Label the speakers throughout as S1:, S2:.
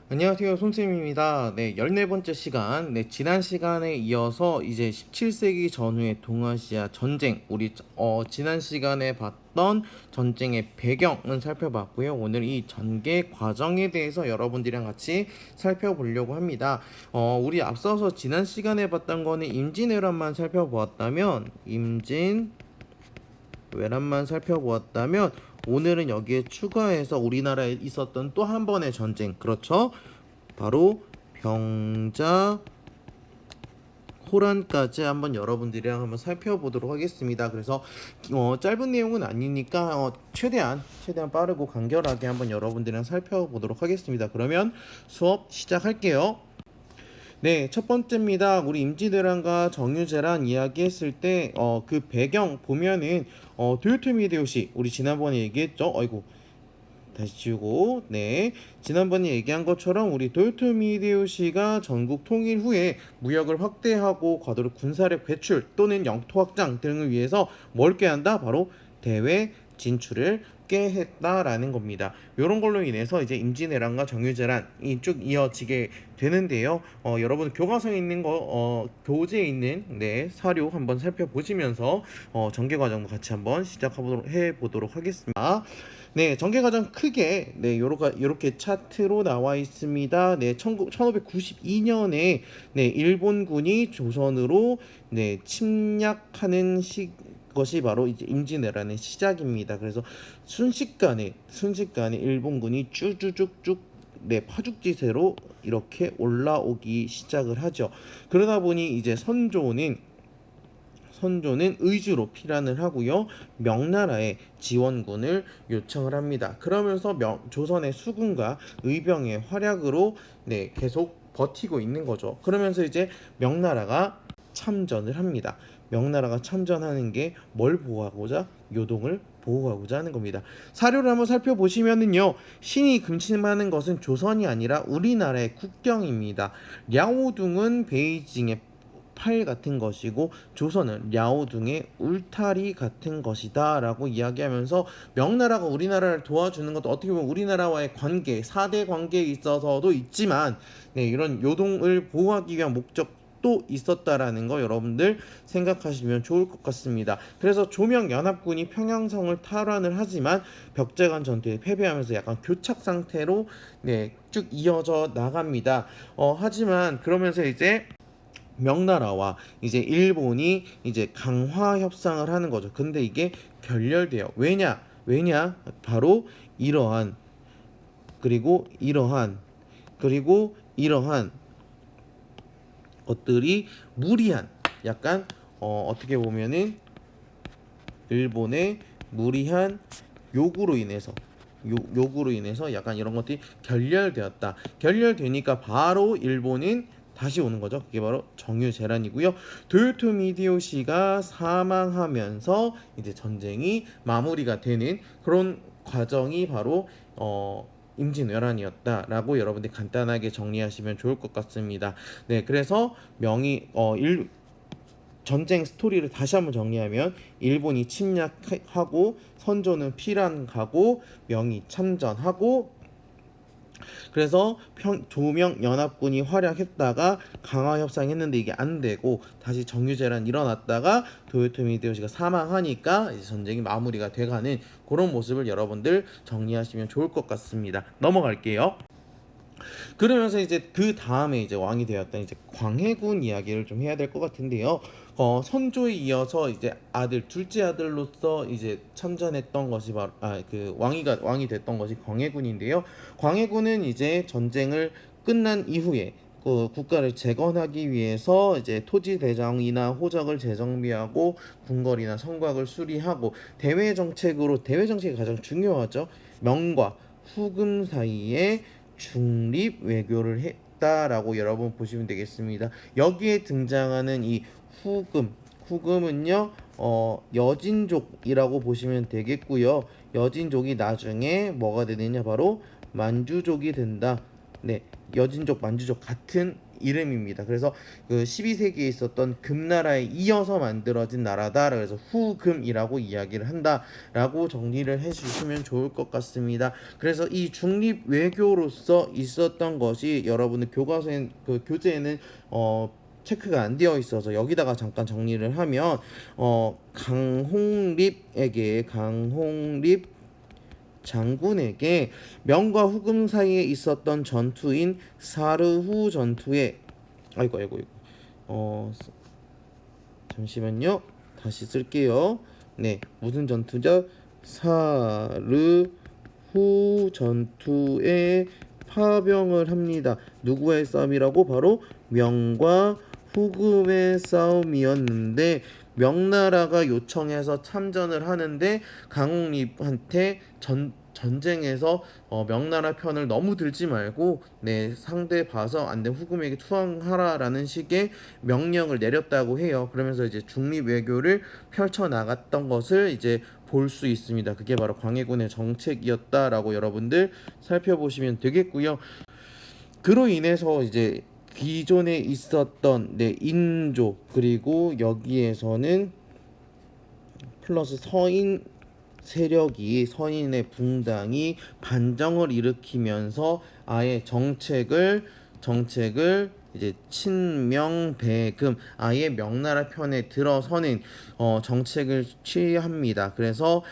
S1: 안녕하세요, 손쌤입니다. 네, 14번째 시간. 네, 지난 시간에 이어서 이제 17세기 전후의 동아시아 전쟁, 지난 시간에 봤던 전쟁의 배경은 살펴봤고요. 오늘 이 전개 과정에 대해서 여러분들이랑 같이 살펴보려고 합니다. 우리 앞서서 지난 시간에 봤던 거는 임진왜란만 살펴보았다면 오늘은 여기에 추가해서 우리나라에 있었던 또 한 번의 전쟁, 그렇죠? 바로 병자 호란까지 한번 여러분들이랑 한번 살펴보도록 하겠습니다. 그래서 짧은 내용은 아니니까 최대한 빠르고 간결하게 한번 여러분들이랑 살펴보도록 하겠습니다. 그러면 수업 시작할게요. 네, 첫 번째입니다. 우리 임진왜란과 정유재란 이야기했을 때 그 배경 보면은 도요토미 히데요시, 우리 지난번에 얘기했죠. 아이고, 다시 지우고, 네, 지난번에 얘기한 것처럼 우리 도요토미 히데요시가 전국 통일 후에 무역을 확대하고 과도로 군사력 배출 또는 영토 확장 등을 위해서 뭘 꾀한다? 바로 대외 진출을 꾀했다라는 겁니다. 이런 걸로 인해서 이제 임진왜란과 정유재란이 쭉 이어지게 되는데요. 여러분 교과서에 있는 교재에 있는 사료 한번 살펴보시면서 전개 과정도 같이 한번 시작해 보도록 하겠습니다. 네, 전개 과정 크게 요렇게 차트로 나와 있습니다. 네, 1592년에 일본군이 조선으로 침략하는 것이 바로 이제 임진왜란의 시작입니다. 그래서 순식간에 일본군이 쭈쭈쭈쭉 파죽지세로 이렇게 올라오기 시작을 하죠. 그러다 보니 이제 선조는 의주로 피란을 하고요. 명나라에 지원군을 요청을 합니다. 그러면서 조선의 수군과 의병의 활약으로 계속 버티고 있는 거죠. 그러면서 이제 명나라가 참전을 합니다. 명나라가 참전하는 게 뭘 보호하고자? 요동을 보호하고자 하는 겁니다. 사료를 한번 살펴보시면은요, 신이 금침하는 것은 조선이 아니라 우리나라의 국경입니다. 랴오둥은 베이징의 팔 같은 것이고 조선은 랴오둥의 울타리 같은 것이다 라고 이야기하면서 명나라가 우리나라를 도와주는 것도 어떻게 보면 우리나라와의 관계, 4대 관계에 있어서도 있지만 이런 요동을 보호하기 위한 목적도 있었다라는 거 여러분들 생각하시면 좋을 것 같습니다. 그래서 조명연합군이 평양성을 탈환을 하지만 벽제간 전투에 패배하면서 약간 교착 상태로 쭉 이어져 나갑니다. 하지만 그러면서 이제 명나라와 이제 일본이 이제 강화 협상을 하는 거죠. 근데 이게 결렬돼요. 왜냐? 바로 이러한 이러한 것들이 무리한, 약간 어떻게 보면은 일본의 무리한 요구로 인해서 약간 이런 것들이 결렬되었다. 결렬되니까 바로 일본은 다시 오는 거죠. 그게 바로 정유재란이고요. 도요토미 히데요시가 사망하면서 이제 전쟁이 마무리가 되는 그런 과정이 바로 임진왜란이었다라고 여러분들 간단하게 정리하시면 좋을 것 같습니다. 네, 그래서 전쟁 스토리를 다시 한번 정리하면 일본이 침략하고 선조는 피란 가고 명이 참전하고, 그래서 조명 연합군이 활약했다가 강화 협상했는데 이게 안 되고 다시 정유재란 일어났다가 도요토미 히데요시가 사망하니까 이제 전쟁이 마무리가 돼가는 그런 모습을 여러분들 정리하시면 좋을 것 같습니다. 넘어갈게요. 그러면서 이제 그 다음에 이제 왕이 되었던 이제 광해군 이야기를 좀 해야 될 것 같은데요. 선조에 이어서 이제 둘째 아들로서 이제 참전했던 것이 바로 왕이 됐던 것이 광해군인데요. 광해군은 이제 전쟁을 끝난 이후에 그 국가를 재건하기 위해서 이제 토지 대장이나 호적을 재정비하고 궁궐이나 성곽을 수리하고 대외 정책이 가장 중요하죠. 명과 후금 사이에 중립 외교를 했다라고 여러분 보시면 되겠습니다. 여기에 등장하는 이 후금은요, 여진족이라고 보시면 되겠고요. 여진족이 나중에 뭐가 되느냐, 바로 만주족이 된다. 네, 여진족, 만주족 같은 이름입니다. 그래서 그 12세기에 있었던 금나라에 이어서 만들어진 나라다. 그래서 후금이라고 이야기를 한다라고 정리를 해주시면 좋을 것 같습니다. 그래서 이 중립 외교로서 있었던 것이 여러분들 교과서에 그 교재에는 체크가 안 되어 있어서 여기다가 잠깐 정리를 하면 강홍립 장군에게 명과 후금 사이에 있었던 전투인 사르후 전투에 아이고 잠시만요. 다시 쓸게요. 네, 무슨 전투죠? 사르후 전투에 파병을 합니다. 누구의 싸움이라고? 바로 명과 후금의 싸움이었는데 명나라가 요청해서 참전을 하는데 강홍립한테 전쟁에서 명나라 편을 너무 들지 말고 상대 봐서 안 된 후금에게 투항하라라는 식의 명령을 내렸다고 해요. 그러면서 이제 중립 외교를 펼쳐 나갔던 것을 이제 볼 수 있습니다. 그게 바로 광해군의 정책이었다라고 여러분들 살펴보시면 되겠고요. 그로 인해서 이제 기존에 있었던 인조 그리고 여기에서는 플러스 서인 세력이 서인의 붕당이 반정을 일으키면서 아예 정책을 이제 친명배금 아예 명나라 편에 들어서는 정책을 취합니다. 그래서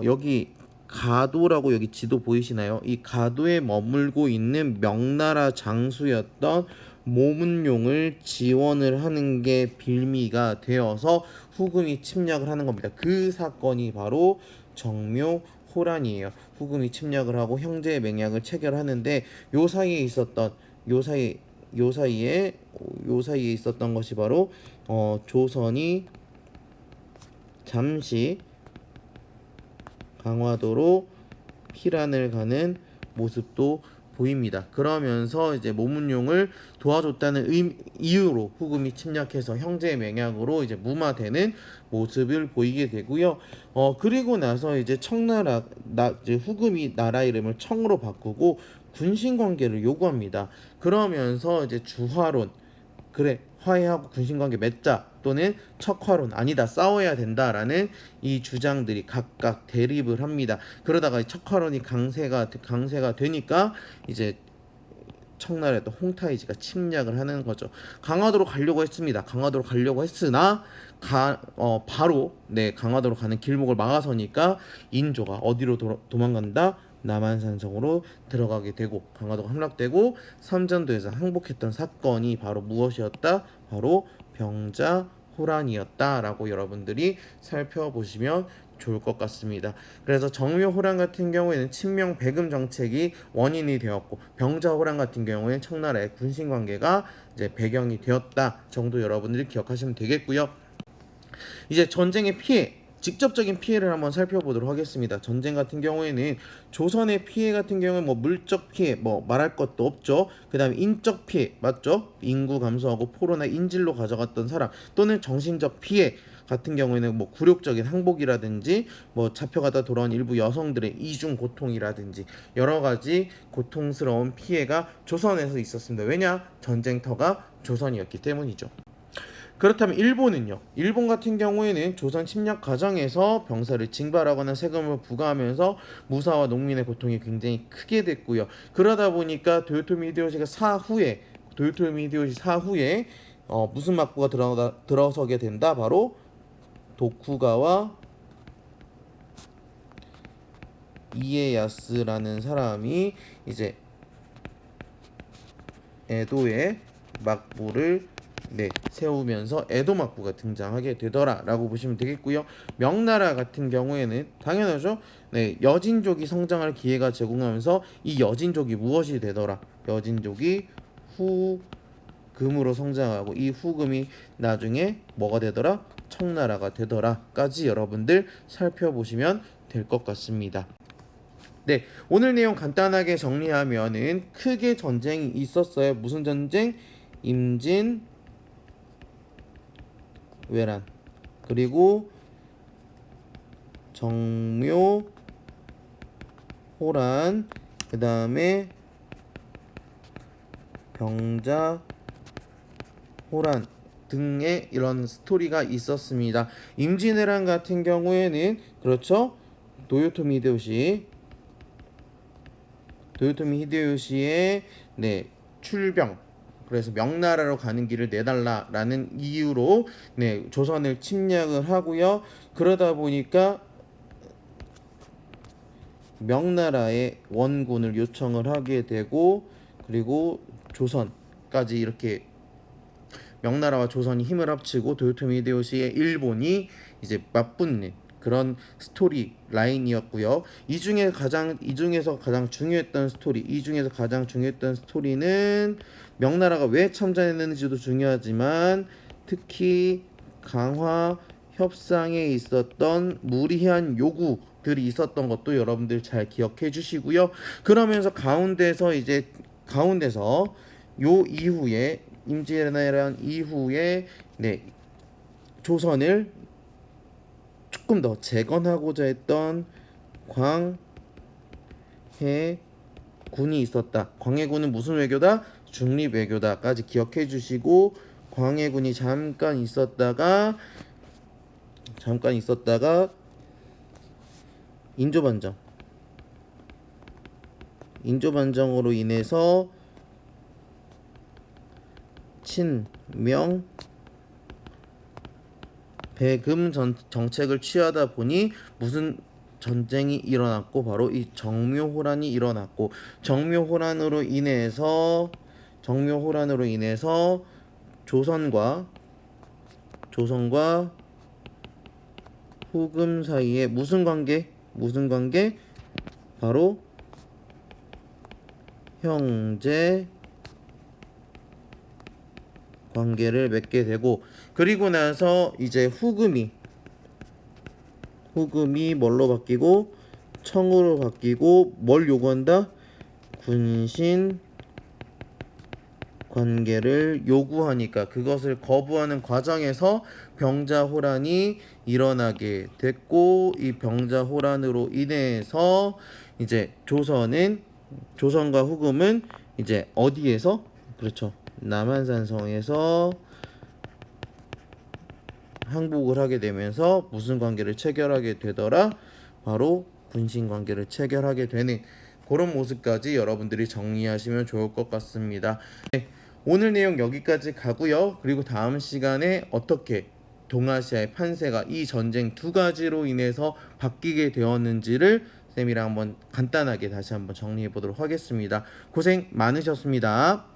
S1: 여기 가도라고 여기 지도 보이시나요? 이 가도에 머물고 있는 명나라 장수였던 모문용을 지원을 하는 게 빌미가 되어서 후금이 침략을 하는 겁니다. 그 사건이 바로 정묘호란이에요. 후금이 침략을 하고 형제 맹약을 체결하는데 요 사이에 있었던 것이 바로 조선이 잠시 강화도로 피란을 가는 모습도 보입니다. 그러면서 이제 모문용을 도와줬다는 이유로 후금이 침략해서 형제 맹약으로 이제 무마되는 모습을 보이게 되고요. 그리고 나서 이제 이제 후금이 나라 이름을 청으로 바꾸고 군신 관계를 요구합니다. 그러면서 이제 주화론 그래 화해하고 군신관계 맺자 또는 척화론 아니다 싸워야 된다라는 이 주장들이 각각 대립을 합니다. 그러다가 척화론이 강세가 되니까 이제 청나라에 또 홍타이지가 침략을 하는 거죠. 강화도로 가려고 했습니다. 강화도로 가려고 했으나 바로 강화도로 가는 길목을 막아서니까 인조가 어디로 도망간다? 남한산성으로 들어가게 되고 강화도가 함락되고 삼전도에서 항복했던 사건이 바로 무엇이었다? 바로 병자호란이었다라고 여러분들이 살펴보시면 좋을 것 같습니다. 그래서 정묘호란 같은 경우에는 친명배금 정책이 원인이 되었고 병자호란 같은 경우에는 청나라의 군신관계가 이제 배경이 되었다 정도 여러분들이 기억하시면 되겠고요. 이제 전쟁의 피해 직접적인 피해를 한번 살펴보도록 하겠습니다. 전쟁 같은 경우에는 조선의 피해 같은 경우는 뭐 물적 피해 뭐 말할 것도 없죠. 그 다음에 인적 피해 맞죠? 인구 감소하고 포로나 인질로 가져갔던 사람 또는 정신적 피해 같은 경우에는 뭐 굴욕적인 항복이라든지 뭐 잡혀가다 돌아온 일부 여성들의 이중 고통이라든지 여러 가지 고통스러운 피해가 조선에서 있었습니다. 왜냐? 전쟁터가 조선이었기 때문이죠. 그렇다면 일본은요? 일본 같은 경우에는 조선 침략 과정에서 병사를 징발하거나 세금을 부과하면서 무사와 농민의 고통이 굉장히 크게 됐고요. 그러다 보니까 도요토미 히데요시 사후에 무슨 막부가 들어서게 된다? 바로 도쿠가와 이에야스라는 사람이 이제 에도의 막부를 세우면서 에도 막부가 등장하게 되더라라고 보시면 되겠고요. 명나라 같은 경우에는 당연하죠. 여진족이 성장할 기회가 제공하면서 이 여진족이 무엇이 되더라? 여진족이 후금으로 성장하고 이 후금이 나중에 뭐가 되더라? 청나라가 되더라까지 여러분들 살펴보시면 될 것 같습니다. 오늘 내용 간단하게 정리하면은 크게 전쟁이 있었어요. 무슨 전쟁? 임진 외란 그리고 정묘 호란 그 다음에 병자 호란 등의 이런 스토리가 있었습니다. 임진왜란 같은 경우에는 그렇죠. 도요토미 히데요시의 네, 출병, 그래서 명나라로 가는 길을 내달라라는 이유로 네, 조선을 침략을 하고요. 그러다 보니까 명나라의 원군을 요청을 하게 되고, 그리고 조선까지 이렇게 명나라와 조선이 힘을 합치고 도요토미 히데요시의 일본이 이제 맞붙는 그런 스토리 라인이었고요. 이 중에서 가장 중요했던 스토리는 명나라가 왜 참전했는지도 중요하지만 특히 강화 협상에 있었던 무리한 요구들이 있었던 것도 여러분들 잘 기억해 주시고요. 그러면서 가운데서 요 이후에 임진왜란 이후에 네, 조선을 조금 더 재건하고자 했던 광해군이 있었다. 광해군은 무슨 외교다? 중립 외교다까지 기억해 주시고, 광해군이 잠깐 있었다가 인조반정으로 인해서 친명 배금 정책을 취하다 보니 무슨 전쟁이 일어났고, 바로 이 정묘호란이 일어났고, 정묘호란으로 인해서 조선과 후금 사이에 무슨 관계? 바로 형제 관계를 맺게 되고, 그리고 나서 이제 후금이 뭘로 바뀌고, 청으로 바뀌고, 뭘 요구한다? 군신 관계를 요구하니까 그것을 거부하는 과정에서 병자호란이 일어나게 됐고, 이 병자호란으로 인해서 이제 조선과 후금은 이제 어디에서, 그렇죠, 남한산성에서 항복을 하게 되면서 무슨 관계를 체결하게 되더라? 바로 군신 관계를 체결하게 되는 그런 모습까지 여러분들이 정리하시면 좋을 것 같습니다. 네, 오늘 내용 여기까지 가고요. 그리고 다음 시간에 어떻게 동아시아의 판세가 이 전쟁 두 가지로 인해서 바뀌게 되었는지를 쌤이랑 한번 간단하게 다시 한번 정리해 보도록 하겠습니다. 고생 많으셨습니다.